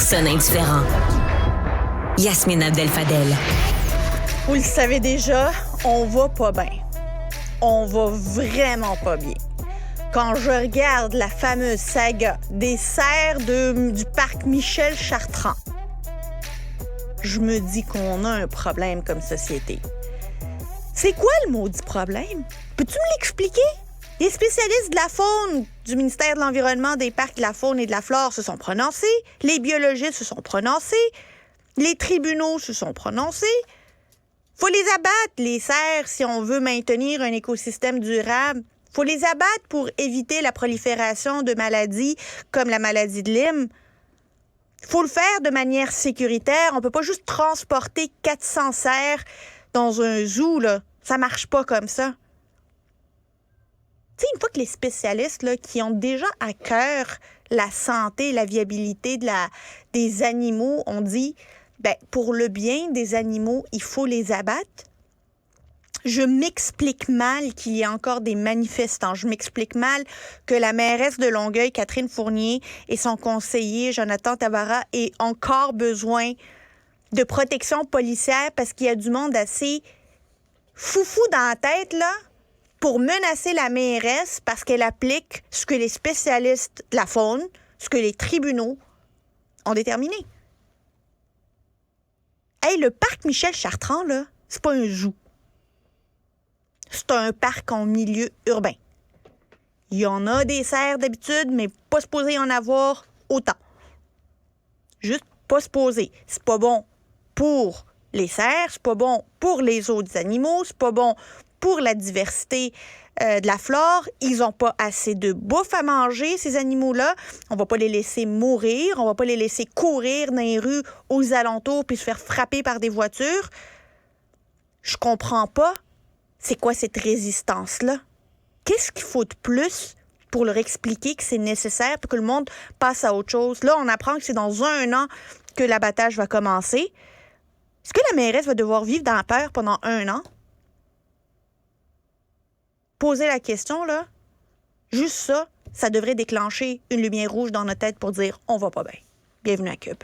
personne indifférent. Yasmine Abdel-Fadel. Vous le savez déjà, on va pas bien. On va vraiment pas bien. Quand je regarde la fameuse saga des serres du parc Michel Chartrand, je me dis qu'on a un problème comme société. C'est quoi le maudit problème? Peux-tu me l'expliquer? Les spécialistes de la faune du ministère de l'Environnement, des Parcs, de la Faune et de la Flore se sont prononcés. Les biologistes se sont prononcés. Les tribunaux se sont prononcés. Faut les abattre, les cerfs, si on veut maintenir un écosystème durable. Faut les abattre pour éviter la prolifération de maladies comme la maladie de Lyme. Faut le faire de manière sécuritaire. On peut pas juste transporter 400 cerfs dans un zoo, là. Ça marche pas comme ça. Tu sais, une fois que les spécialistes là, qui ont déjà à cœur la santé, la viabilité des animaux ont dit, pour le bien des animaux, il faut les abattre. Je m'explique mal qu'il y ait encore des manifestants. Je m'explique mal que la mairesse de Longueuil, Catherine Fournier, et son conseiller, Jonathan Tabarra, aient encore besoin de protection policière parce qu'il y a du monde assez foufou dans la tête, là, pour menacer la mairesse parce qu'elle applique ce que les spécialistes de la faune, ce que les tribunaux ont déterminé. Hey, le parc Michel Chartrand, là, c'est pas un zoo. C'est un parc en milieu urbain. Il y en a des cerfs d'habitude, mais pas supposé y en avoir autant. Juste pas supposé. C'est pas bon pour les cerfs, c'est pas bon pour les autres animaux, c'est pas bon pour la diversité de la flore. Ils n'ont pas assez de bouffe à manger, ces animaux-là. On va pas les laisser mourir, on va pas les laisser courir dans les rues aux alentours puis se faire frapper par des voitures. Je comprends pas. C'est quoi cette résistance-là? Qu'est-ce qu'il faut de plus pour leur expliquer que c'est nécessaire pour que le monde passe à autre chose? Là, on apprend que c'est dans 1 an que l'abattage va commencer. Est-ce que la mairesse va devoir vivre dans la peur pendant 1 an? Poser la question, là, juste ça, ça devrait déclencher une lumière rouge dans notre tête pour dire « on va pas bien ». Bienvenue à Cube.